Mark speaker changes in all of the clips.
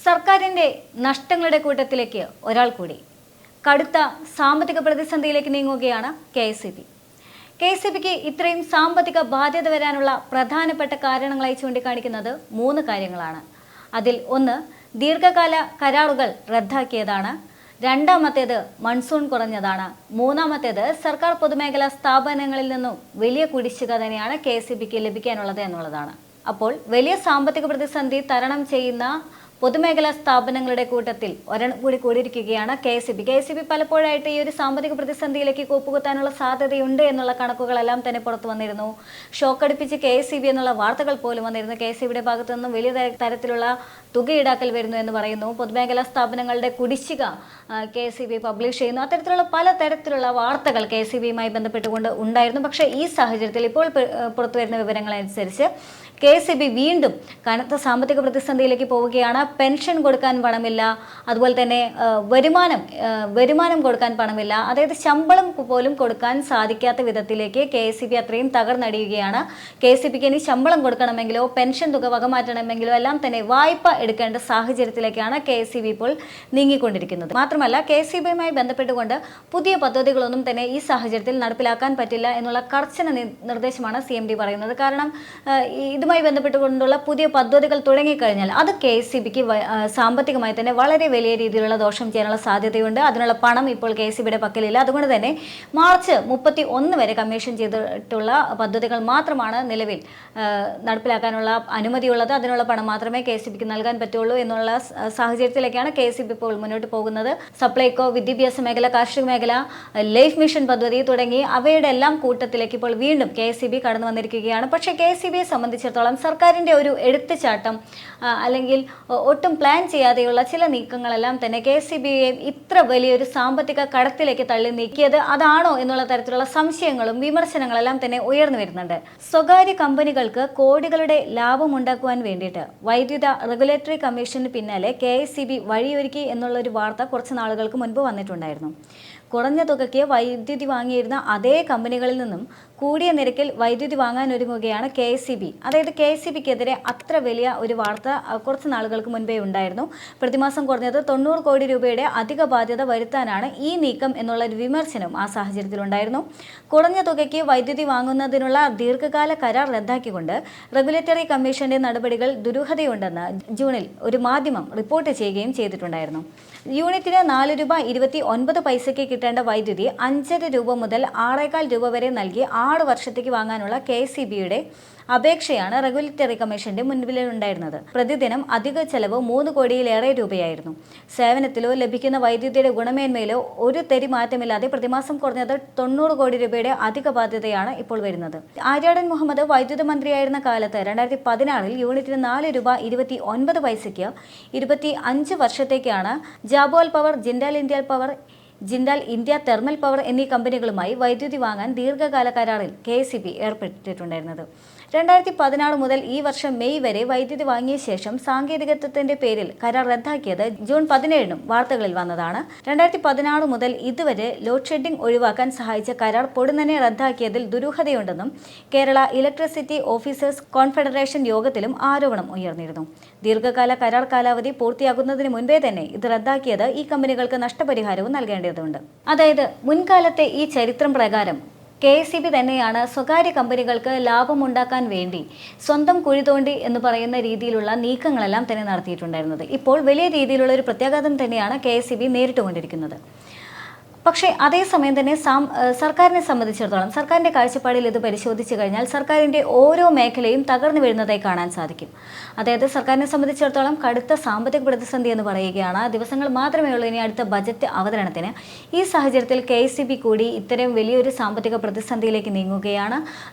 Speaker 1: സർക്കാരിന്റെ നഷ്ടങ്ങളുടെ കൂട്ടത്തിലേക്ക് ഒരാൾ കൂടി. കടുത്ത സാമ്പത്തിക പ്രതിസന്ധിയിലേക്ക് നീങ്ങുകയാണ് കെ.എസ്.ഇ.ബി. കെ.എസ്.ഇ.ബിക്ക് ഇത്രയും സാമ്പത്തിക ബാധ്യത വരാനുള്ള പ്രധാനപ്പെട്ട കാരണങ്ങളായി ചൂണ്ടിക്കാണിക്കുന്നത് 3 കാര്യങ്ങളാണ്. അതിൽ ഒന്ന് ദീർഘകാല കരാറുകൾ റദ്ദാക്കിയതാണ്. രണ്ടാമത്തേത് മൺസൂൺ കുറഞ്ഞതാണ്. മൂന്നാമത്തേത് സർക്കാർ പൊതുമേഖലാ സ്ഥാപനങ്ങളിൽ നിന്നും വലിയ കുടിശ്ശിക തന്നെയാണ് കെ.എസ്.ഇ.ബിക്ക് ലഭിക്കാനുള്ളത് എന്നുള്ളതാണ്. അപ്പോൾ വലിയ സാമ്പത്തിക പ്രതിസന്ധി തരണം ചെയ്യുന്ന പൊതുമേഖലാ സ്ഥാപനങ്ങളുടെ കൂട്ടത്തിൽ ഒരെണ്ണം കൂടി കൂടിയിരിക്കുകയാണ് കെ.എസ്.ഇ.ബി. കെ.എസ്.ഇ.ബി പലപ്പോഴായിട്ട് ഈ ഒരു സാമ്പത്തിക പ്രതിസന്ധിയിലേക്ക് കൂപ്പുകുത്താനുള്ള സാധ്യതയുണ്ട് എന്നുള്ള കണക്കുകളെല്ലാം തന്നെ പുറത്തു വന്നിരുന്നു. ഷോക്കടിപ്പിച്ച് കെ.എസ്.ഇ.ബി എന്നുള്ള വാർത്തകൾ പോലും വന്നിരുന്നു. കെ.എസ്.ഇ.ബിയുടെ ഭാഗത്തു നിന്നും വലിയ തരത്തിലുള്ള തുക ഈടാക്കൽ വരുന്നു എന്ന് പറയുന്നു. പൊതുമേഖലാ സ്ഥാപനങ്ങളുടെ കുടിശ്ശിക കെ.എസ്.ഇ.ബി പബ്ലിഷ് ചെയ്യുന്നു. അത്തരത്തിലുള്ള പല തരത്തിലുള്ള വാർത്തകൾ കെ.എസ്.ഇ.ബിയുമായി ബന്ധപ്പെട്ടുകൊണ്ട് ഉണ്ടായിരുന്നു. പക്ഷേ ഈ സാഹചര്യത്തിൽ ഇപ്പോൾ പുറത്തു വരുന്ന വിവരങ്ങളനുസരിച്ച് കെ.എസ്.ഇ.ബി വീണ്ടും കനത്ത സാമ്പത്തിക പ്രതിസന്ധിയിലേക്ക് പോവുകയാണ്. പെൻഷൻ കൊടുക്കാൻ പണമില്ല, അതുപോലെ തന്നെ വരുമാനം കൊടുക്കാൻ പണമില്ല, അതായത് ശമ്പളം പോലും കൊടുക്കാൻ സാധിക്കാത്ത വിധത്തിലേക്ക് കെ.എസ്.ഇ.ബി അത്രയും തകർന്നടിയുകയാണ്. കെ.എസ്.ഇ.ബിക്ക് ഇനി ശമ്പളം കൊടുക്കണമെങ്കിലോ പെൻഷൻ തുക വകമാറ്റണമെങ്കിലോ എല്ലാം തന്നെ വായ്പ എടുക്കേണ്ട സാഹചര്യത്തിലേക്കാണ് കെ.എസ്.ഇ.ബി ഇപ്പോൾ നീങ്ങിക്കൊണ്ടിരിക്കുന്നത്. മാത്രമല്ല കെ.എസ്.ഇ.ബിയുമായി ബന്ധപ്പെട്ടുകൊണ്ട് പുതിയ പദ്ധതികളൊന്നും തന്നെ ഈ സാഹചര്യത്തിൽ നടപ്പിലാക്കാൻ പറ്റില്ല എന്നുള്ള കർശന നിർദ്ദേശമാണ് CMD പറയുന്നത്. കാരണം ഇതുമായി ബന്ധപ്പെട്ടുകൊണ്ടുള്ള പുതിയ പദ്ധതികൾ തുടങ്ങിക്കഴിഞ്ഞാൽ അത് കെ.എസ്.ഇ.ബിക്ക് സാമ്പത്തികമായി തന്നെ വളരെ വലിയ രീതിയിലുള്ള ദോഷം ചെയ്യാനുള്ള സാധ്യതയുണ്ട്. അതിനുള്ള പണം ഇപ്പോൾ കെ.എസ്.ഇ.ബിയുടെ പക്കലില്ല. അതുകൊണ്ട് തന്നെ മാർച്ച് 31 വരെ കമ്മീഷൻ ചെയ്തിട്ടുള്ള പദ്ധതികൾ മാത്രമാണ് നിലവിൽ നടപ്പിലാക്കാനുള്ള അനുമതിയുള്ളത്. അതിനുള്ള പണം മാത്രമേ കെ.എസ്.ഇ.ബിക്ക് നൽകാൻ പറ്റുള്ളൂ എന്നുള്ള സാഹചര്യത്തിലേക്കാണ് കെ.എസ്.ഇ.ബി ഇപ്പോൾ മുന്നോട്ട് പോകുന്നത്. സപ്ലൈകോ, വിദ്യാഭ്യാസ മേഖല, കാർഷിക മേഖല, ലൈഫ് മിഷൻ പദ്ധതി തുടങ്ങി അവയുടെ എല്ലാം കൂട്ടത്തിലേക്ക് ഇപ്പോൾ വീണ്ടും കെ.എസ്.ഇ.ബി കടന്നു വന്നിരിക്കുകയാണ്. പക്ഷേ കെ.എസ്.ഇ.ബിയെ സംബന്ധിച്ചിടത്തോളം സർക്കാരിൻ്റെ ഒരു എടുത്തുചാട്ടം അല്ലെങ്കിൽ ഒട്ടും പ്ലാൻ ചെയ്യാതെയുള്ള ചില നീക്കങ്ങളെല്ലാം തന്നെ കെ.എസ്.ഇ.ബിയെ ഇത്ര വലിയൊരു സാമ്പത്തിക കടത്തിലേക്ക് തള്ളി നീക്കിയത് അതാണോ എന്നുള്ള തരത്തിലുള്ള സംശയങ്ങളും വിമർശനങ്ങളെല്ലാം തന്നെ ഉയർന്നു വരുന്നുണ്ട്. സ്വകാര്യ കമ്പനികൾക്ക് കോടികളുടെ ലാഭം ഉണ്ടാക്കുവാൻ വേണ്ടിയിട്ട് വൈദ്യുത റെഗുലേറ്ററി കമ്മീഷന് പിന്നാലെ കെ.എസ്.ഇ.ബി വഴിയൊരുക്കി എന്നുള്ളൊരു വാർത്ത കുറച്ച് നാളുകൾക്ക് മുൻപ് വന്നിട്ടുണ്ടായിരുന്നു. കുറഞ്ഞ തുകയ്ക്ക് വൈദ്യുതി വാങ്ങിയിരുന്ന അതേ കമ്പനികളിൽ നിന്നും കൂടിയ നിരക്കിൽ വൈദ്യുതി വാങ്ങാൻ ഒരുങ്ങുകയാണ് കെ.എസ്.ഇ.ബി. അതായത് കെ.എസ്.ഇ.ബിക്കെതിരെ അത്ര വലിയ ഒരു വാർത്ത കുറച്ച് നാളുകൾക്ക് മുൻപേ ഉണ്ടായിരുന്നു. പ്രതിമാസം കുറഞ്ഞത് 90 കോടി രൂപയുടെ അധിക ബാധ്യത വരുത്താനാണ് ഈ നീക്കം എന്നുള്ള ഒരു വിമർശനം ആ സാഹചര്യത്തിലുണ്ടായിരുന്നു. കുറഞ്ഞ തുകയ്ക്ക് വൈദ്യുതി വാങ്ങുന്നതിനുള്ള ദീർഘകാല കരാർ റദ്ദാക്കിക്കൊണ്ട് റെഗുലേറ്ററി കമ്മീഷന്റെ നടപടികൾ ദുരൂഹതയുണ്ടെന്ന് ജൂണിൽ ഒരു മാധ്യമം റിപ്പോർട്ട് ചെയ്യുകയും ചെയ്തിട്ടുണ്ടായിരുന്നു. യൂണിറ്റിന് 4 രൂപ 29 പൈസയ്ക്ക് കിട്ടേണ്ട വൈദ്യുതി 5.5 രൂപ മുതൽ 6.25 രൂപ വരെ നൽകി 6 വർഷത്തേക്ക് വാങ്ങാനുള്ള കെ.എസ്.ഇ.ബിയുടെ അപേക്ഷയാണ് റെഗുലേറ്ററി കമ്മീഷന്റെ മുൻപിലുണ്ടായിരുന്നത്. പ്രതിദിനം അധിക ചെലവ് 3 കോടിയിലേറെ രൂപയായിരുന്നു. സേവനത്തിലോ ലഭിക്കുന്ന വൈദ്യുതിയുടെ ഗുണമേന്മയിലോ ഒരു തരി മാറ്റമില്ലാതെ പ്രതിമാസം കുറഞ്ഞത് 90 കോടി രൂപയുടെ അധിക ബാധ്യതയാണ് ഇപ്പോൾ വരുന്നത്. ആര്യാടൻ മുഹമ്മദ് വൈദ്യുത മന്ത്രിയായിരുന്ന കാലത്ത് 2016 യൂണിറ്റിന് 4 രൂപ 29 പൈസയ്ക്ക് 25 വർഷത്തേക്കാണ് ജാബോൽ power, Jindal India thermal power എന്നീ കമ്പനികളുമായി വൈദ്യുതി വാങ്ങാൻ ദീർഘകാല കരാറിൽ കെ.എസ്.ഇ.ബി ഏർപ്പെട്ടിട്ടുണ്ടായിരുന്നത്. 2016 മുതൽ ഈ വർഷം മെയ് വരെ വൈദ്യുതി വാങ്ങിയ ശേഷം സാങ്കേതികത്വത്തിന്റെ പേരിൽ കരാർ റദ്ദാക്കിയത് ജൂൺ 17 വാർത്തകളിൽ വന്നതാണ്. 2016 മുതൽ ഇതുവരെ ലോഡ് ഷെഡിംഗ് ഒഴിവാക്കാൻ സഹായിച്ച കരാർ പൊടുന്നനെ റദ്ദാക്കിയതിൽ ദുരൂഹതയുണ്ടെന്നും കേരള ഇലക്ട്രിസിറ്റി ഓഫീസേഴ്സ് കോൺഫെഡറേഷൻ യോഗത്തിലും ആരോപണം ഉയർന്നിരുന്നു. ദീർഘകാല കരാർ കാലാവധി പൂർത്തിയാകുന്നതിന് മുൻപേ തന്നെ ഇത് റദ്ദാക്കിയത് ഈ കമ്പനികൾക്ക് നഷ്ടപരിഹാരവും നൽകേണ്ടതുണ്ട്. അതായത് മുൻകാലത്തെ ഈ ചരിത്രം പ്രകാരം കെ.എസ്.ഇ.ബി തന്നെയാണ് സ്വകാര്യ കമ്പനികൾക്ക് ലാഭമുണ്ടാക്കാൻ വേണ്ടി സ്വന്തം കുഴി തോണ്ടി എന്ന് പറയുന്ന രീതിയിലുള്ള നീക്കങ്ങളെല്ലാം തന്നെ നടത്തിയിട്ടുണ്ടായിരുന്നത്. ഇപ്പോൾ വലിയ രീതിയിലുള്ള ഒരു പ്രത്യാഘാതം തന്നെയാണ് കെ.എസ്.ഇ.ബി നേരിട്ടുകൊണ്ടിരിക്കുന്നത്. പക്ഷേ അതേസമയം തന്നെ സർക്കാരിനെ സംബന്ധിച്ചിടത്തോളം സർക്കാരിൻ്റെ കാഴ്ചപ്പാടിൽ ഇത് പരിശോധിച്ച് കഴിഞ്ഞാൽ സർക്കാരിൻ്റെ ഓരോ മേഖലയും തകർന്നു വീഴുന്നതായി കാണാൻ സാധിക്കും. അതായത് സർക്കാരിനെ സംബന്ധിച്ചിടത്തോളം കടുത്ത സാമ്പത്തിക പ്രതിസന്ധി എന്ന് പറയുകയാണ്. ദിവസങ്ങൾ മാത്രമേ ഉള്ളൂ ഇനി അടുത്ത ബജറ്റ് അവതരണത്തിന്. ഈ സാഹചര്യത്തിൽ കെ.എസ്.ഇ.ബി കൂടി ഇത്തരം വലിയൊരു സാമ്പത്തിക പ്രതിസന്ധിയിലേക്ക് നീങ്ങുകയാണ്.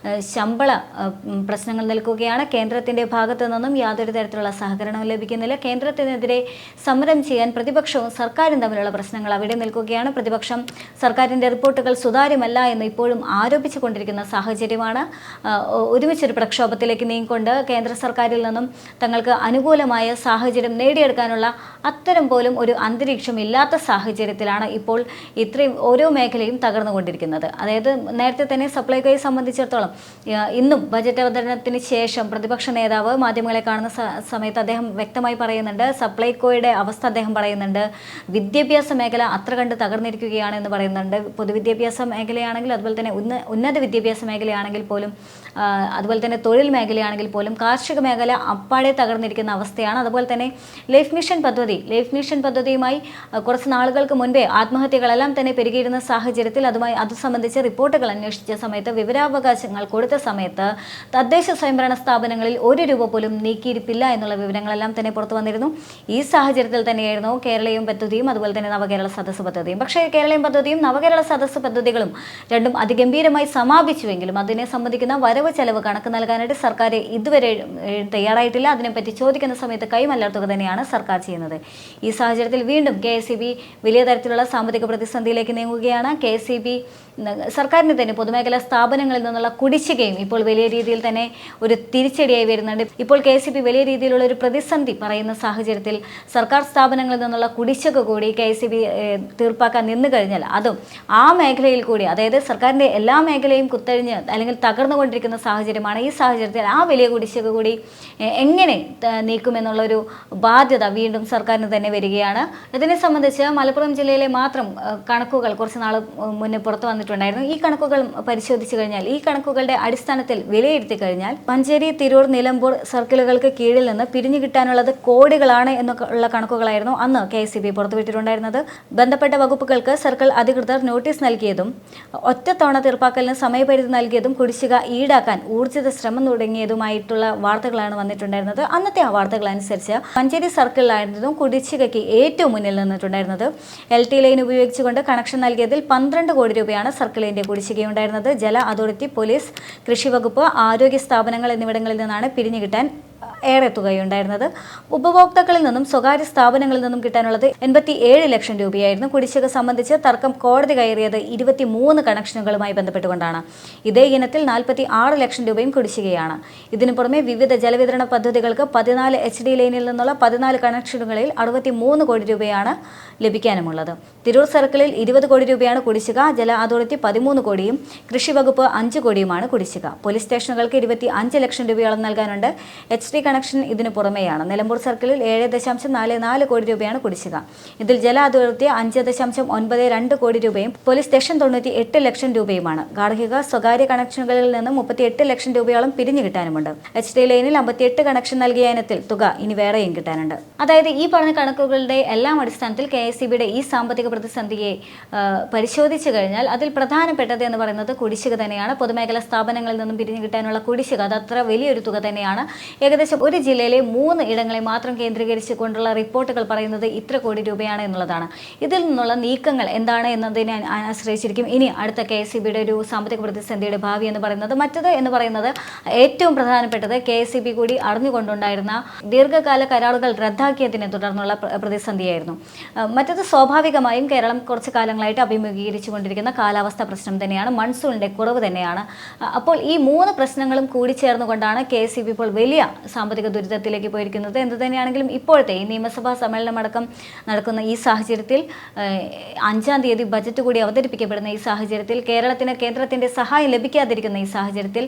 Speaker 1: ശമ്പള പ്രശ്നങ്ങൾ നിൽക്കുകയാണ്. കേന്ദ്രത്തിൻ്റെ ഭാഗത്തു നിന്നും യാതൊരു തരത്തിലുള്ള സഹകരണവും ലഭിക്കുന്നില്ല. കേന്ദ്രത്തിനെതിരെ സമരം ചെയ്യാൻ പ്രതിപക്ഷവും സർക്കാരും തമ്മിലുള്ള പ്രശ്നങ്ങൾ അവിടെ നിൽക്കുകയാണ്. പ്രതിപക്ഷം സർക്കാരിൻ്റെ റിപ്പോർട്ടുകൾ സുതാര്യമല്ല എന്ന് ഇപ്പോഴും ആരോപിച്ചു കൊണ്ടിരിക്കുന്ന സാഹചര്യമാണ്. ഒരുമിച്ചൊരു പ്രക്ഷോഭത്തിലേക്ക് നീങ്ങിക്കൊണ്ട് കേന്ദ്ര സർക്കാരിൽ നിന്നും തങ്ങൾക്ക് അനുകൂലമായ സാഹചര്യം നേടിയെടുക്കാനുള്ള അത്തരം പോലും ഒരു അന്തരീക്ഷം ഇല്ലാത്ത സാഹചര്യത്തിലാണ് ഇപ്പോൾ ഇത്രയും ഓരോ മേഖലയും തകർന്നുകൊണ്ടിരിക്കുന്നത്. അതായത് നേരത്തെ തന്നെ സപ്ലൈകോയെ സംബന്ധിച്ചിടത്തോളം ഇന്നും ബജറ്റ് അവതരണത്തിന് ശേഷം പ്രതിപക്ഷ നേതാവ് മാധ്യമങ്ങളെ കാണുന്ന സമയത്ത് അദ്ദേഹം വ്യക്തമായി പറയുന്നുണ്ട്, സപ്ലൈകോയുടെ അവസ്ഥ അദ്ദേഹം പറയുന്നുണ്ട്, വിദ്യാഭ്യാസ മേഖല അത്ര കണ്ട് തകർന്നിരിക്കുകയാണ് എന്ന് പറയുന്നുണ്ട്. പൊതുവിദ്യാഭ്യാസ മേഖലയാണെങ്കിൽ, അതുപോലെ തന്നെ ഉന്നത വിദ്യാഭ്യാസ മേഖലയാണെങ്കിൽ പോലും, അതുപോലെ തന്നെ തൊഴിൽ മേഖലയാണെങ്കിൽ പോലും, കാർഷിക മേഖല അപ്പാടെ തകർന്നിരിക്കുന്ന അവസ്ഥയാണ്. അതുപോലെ തന്നെ ലൈഫ് മിഷൻ പദ്ധതിയുമായി കുറച്ച് നാളുകൾക്ക് മുൻപേ ആത്മഹത്യകളെല്ലാം തന്നെ പെരുകിയിരുന്ന സാഹചര്യത്തിൽ അത് സംബന്ധിച്ച് റിപ്പോർട്ടുകൾ അന്വേഷിച്ച സമയത്ത്, വിവരാവകാശങ്ങൾ കൊടുത്ത സമയത്ത് തദ്ദേശ സ്വയംഭരണ സ്ഥാപനങ്ങളിൽ 1 രൂപ പോലും നീക്കിയിരിപ്പില്ല എന്നുള്ള വിവരങ്ങളെല്ലാം തന്നെ പുറത്തു വന്നിരുന്നു. ഈ സാഹചര്യത്തിൽ തന്നെയായിരുന്നു കേരളീയം പദ്ധതിയും അതുപോലെ തന്നെ നവകേരള സദസ്സ് പദ്ധതിയും. പക്ഷേ കേരളീയം പദ്ധതിയും നവകേരള സദസ്സ് പദ്ധതികളും രണ്ടും അതിഗംഭീരമായി സമാപിച്ചുവെങ്കിലും അതിനെ സംബന്ധിക്കുന്ന വരവ് ചെലവ് കണക്ക് നൽകാനായിട്ട് സർക്കാർ ഇതുവരെ തയ്യാറായിട്ടില്ല. അതിനെപ്പറ്റി ചോദിക്കുന്ന സമയത്ത് കൈമലർത്തുക തന്നെയാണ് സർക്കാർ ചെയ്യുന്നത്. ഈ സാഹചര്യത്തിൽ വീണ്ടും KSEB വലിയ തരത്തിലുള്ള സാമ്പത്തിക പ്രതിസന്ധിയിലേക്ക് നീങ്ങുകയാണ്. KSEB സർക്കാരിന് തന്നെ പൊതുമേഖലാ സ്ഥാപനങ്ങളിൽ നിന്നുള്ള കുടിശ്ശികയും ഇപ്പോൾ വലിയ രീതിയിൽ തന്നെ ഒരു തിരിച്ചടിയായി വരുന്നുണ്ട്. ഇപ്പോൾ KSEB വലിയ രീതിയിലുള്ള ഒരു പ്രതിസന്ധി പറയുന്ന സാഹചര്യത്തിൽ സർക്കാർ സ്ഥാപനങ്ങളിൽ നിന്നുള്ള കുടിശ്ശിക കൂടി KSEB തീർപ്പാക്കാൻ നിന്നു കഴിഞ്ഞാൽ അതും ആ മേഖലയിൽ കൂടി, അതായത് സർക്കാരിൻ്റെ എല്ലാ മേഖലയും കുത്തഴിഞ്ഞ് അല്ലെങ്കിൽ തകർന്നുകൊണ്ടിരിക്കുന്ന സാഹചര്യമാണ്. ഈ സാഹചര്യത്തിൽ ആ വലിയ കുടിശ്ശിക കൂടി എങ്ങനെ നീക്കുമെന്നുള്ളൊരു ബാധ്യത വീണ്ടും സർക്കാരിന് തന്നെ വരികയാണ്. ഇതിനെ സംബന്ധിച്ച് മലപ്പുറം ജില്ലയിലെ മാത്രം കണക്കുകൾ കുറച്ച് നാൾ മുന്നേ പുറത്തു വന്നിട്ടുണ്ടായിരുന്നു. ഈ കണക്കുകൾ പരിശോധിച്ചു കഴിഞ്ഞാൽ, ഈ കണക്കുകളുടെ അടിസ്ഥാനത്തിൽ വിലയിരുത്തി കഴിഞ്ഞാൽ മഞ്ചേരി, തിരൂർ, നിലമ്പൂർ സർക്കിളുകൾക്ക് കീഴിൽ നിന്ന് പിരിഞ്ഞു കിട്ടാനുള്ളത് കോടികളാണ് എന്നുള്ള കണക്കുകളായിരുന്നു അന്ന് KSEB പുറത്തുവിട്ടിട്ടുണ്ടായിരുന്നത്. ബന്ധപ്പെട്ട വകുപ്പുകൾക്ക് സർക്കിൾ അധികൃതർ നോട്ടീസ് നൽകിയതും ഒറ്റത്തവണ തീർപ്പാക്കലിന് സമയപരിധി നൽകിയതും കുടിശ്ശിക ഈടാക്കാൻ ഊർജിത ശ്രമം തുടങ്ങിയതുമായിട്ടുള്ള വാർത്തകളാണ് വന്നിട്ടുണ്ടായിരുന്നത്. അന്നത്തെ ആ വാർത്തകൾ അനുസരിച്ച് മഞ്ചേരി സർക്കിളിലായിരുന്നു കുടിശ്ശികയ്ക്ക് ഏറ്റവും മുന്നിൽ നിന്നിട്ടുണ്ടായിരുന്നത്. LT ലൈൻ ഉപയോഗിച്ചുകൊണ്ട് കണക്ഷൻ നൽകിയതിൽ 12 കോടി രൂപയാണ് സർക്കിളിന്റെ കുടിശ്ശികയുണ്ടായിരുന്നത്. ജല അതോറിറ്റി, പോലീസ്, കൃഷി വകുപ്പ്, ആരോഗ്യ സ്ഥാപനങ്ങൾ എന്നിവിടങ്ങളിൽ നിന്നാണ് പിരിഞ്ഞു കിട്ടാൻ ഏറെ തുകയുണ്ടായിരുന്നത്. ഉപഭോക്താക്കളിൽ നിന്നും സ്വകാര്യ സ്ഥാപനങ്ങളിൽ നിന്നും കിട്ടാനുള്ളത് 87 ലക്ഷം രൂപയായിരുന്നു. കുടിശ്ശിക സംബന്ധിച്ച് തർക്കം കോടതി കയറിയത് 23 കണക്ഷനുകളുമായി ബന്ധപ്പെട്ടുകൊണ്ടാണ്. ഇതേ ഇനത്തിൽ 46 ലക്ഷം രൂപയും കുടിശ്ശികയാണ്. ഇതിനു പുറമെ വിവിധ ജലവിതരണ പദ്ധതികൾക്ക് 14 HD ലൈനിൽ നിന്നുള്ള 14 കണക്ഷനുകളിൽ 63 കോടി രൂപയാണ് ലഭിക്കാനുമുള്ളത്. തിരൂർ സർക്കിളിൽ 20 കോടി രൂപയാണ് കുടിശ്ശിക. ജല അതോറിറ്റി 13 കോടിയും കൃഷി വകുപ്പ് 5 കോടിയുമാണ് കുടിശ്ശിക. പോലീസ് സ്റ്റേഷനുകൾക്ക് 25 ലക്ഷം രൂപയോളം നൽകാനുണ്ട്. HD കണക്ഷൻ ഇതിനു പുറമെയാണ്. നിലമ്പൂർ സർക്കിളിൽ 7.44 കോടി രൂപയാണ് കുടിശ്ശിക. ഇതിൽ ജല അതോറിറ്റി 5.92 കോടി രൂപയും പോലീസ് സ്റ്റേഷൻ 98 ലക്ഷം രൂപയുമാണ്. ഗാർഹിക സ്വകാര്യ കണക്ഷനുകളിൽ നിന്ന് 38 ലക്ഷം രൂപയോളം പിരിഞ്ഞു കിട്ടാനുമുണ്ട്. HD ലൈനിൽ 58 കണക്ഷൻ നൽകിയ ഇനത്തിൽ തുക ഇനി വേറെയും കിട്ടാനുണ്ട്. അതായത് ഈ പറഞ്ഞ കണക്കുകളുടെ എല്ലാം അടിസ്ഥാനത്തിൽ KSEBയുടെ ഈ സാമ്പത്തിക പ്രതിസന്ധിയെ പരിശോധിച്ചു കഴിഞ്ഞാൽ അതിൽ പ്രധാനപ്പെട്ടത് എന്ന് പറയുന്നത് കുടിശ്ശിക തന്നെയാണ്. പൊതുമേഖലാ സ്ഥാപനങ്ങളിൽ നിന്നും പിരിഞ്ഞു കിട്ടാനുള്ള കുടിശ്ശിക അതത്ര വലിയൊരു തുക തന്നെയാണ്. ഏകദേശം ഒരു ജില്ലയിലെ 3 ഇടങ്ങളെ മാത്രം കേന്ദ്രീകരിച്ചുകൊണ്ടുള്ള റിപ്പോർട്ടുകൾ പറയുന്നത് ഇത്ര കോടി രൂപയാണ് എന്നുള്ളതാണ്. ഇതിൽ നിന്നുള്ള നീക്കങ്ങൾ എന്താണ് എന്നതിനെ ആശ്രയിച്ചിരിക്കും ഇനി അടുത്ത KSEBയുടെ ഒരു സാമ്പത്തിക പ്രതിസന്ധിയുടെ ഭാവി എന്ന് പറയുന്നത്. മറ്റത് എന്ന് പറയുന്നത് ഏറ്റവും പ്രധാനപ്പെട്ടത് KSEB കൂടി അറിഞ്ഞുകൊണ്ടുണ്ടായിരുന്ന ദീർഘകാല കരാറുകൾ റദ്ദാക്കിയതിനെ തുടർന്നുള്ള പ്രതിസന്ധിയായിരുന്നു. മറ്റത് സ്വാഭാവികമായും കേരളം കുറച്ച് കാലങ്ങളായിട്ട് അഭിമുഖീകരിച്ചു കൊണ്ടിരിക്കുന്ന കാലാവസ്ഥ പ്രശ്നം തന്നെയാണ്, മൺസൂണിൻ്റെ കുറവ് തന്നെയാണ്. അപ്പോൾ ഈ 3 പ്രശ്നങ്ങളും കൂടിച്ചേർന്നുകൊണ്ടാണ് KSEB ഇപ്പോൾ വലിയ സാമ്പത്തിക ദുരിതത്തിലേക്ക് പോയിരിക്കുന്നത്. എന്ത് തന്നെയാണെങ്കിലും ഇപ്പോഴത്തെ ഈ നിയമസഭാ സമ്മേളനമടക്കം നടക്കുന്ന ഈ സാഹചര്യത്തിൽ 5-ാം തീയതി ബജറ്റ് കൂടി അവതരിപ്പിക്കപ്പെടുന്ന ഈ സാഹചര്യത്തിൽ കേരളത്തിന് കേന്ദ്രത്തിൻ്റെ സഹായം ലഭിക്കാതിരിക്കുന്ന ഈ സാഹചര്യത്തിൽ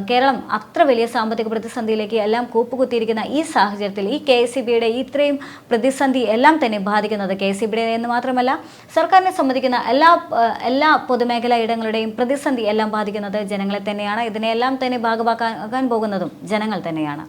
Speaker 1: കേരളം അത്ര വലിയ സാമ്പത്തിക പ്രതിസന്ധിയിലേക്ക് എല്ലാം കൂപ്പുകുത്തിയിരിക്കുന്ന ഈ സാഹചര്യത്തിൽ ഈ KSEBയുടെ ഇത്രയും പ്രതിസന്ധി എല്ലാം തന്നെ ബാധിക്കുന്നത് KSEBയുടെ എന്ന് മാത്രമല്ല സർക്കാരിനെ സംബന്ധിക്കുന്ന എല്ലാ പൊതുമേഖലാ ഇടങ്ങളുടെയും പ്രതിസന്ധി എല്ലാം ബാധിക്കുന്നത് ജനങ്ങളെ തന്നെയാണ്. ഇതിനെല്ലാം തന്നെ ഭാഗമാക്കാൻ പോകുന്നതും ജനങ്ങൾ തന്നെയാണ്.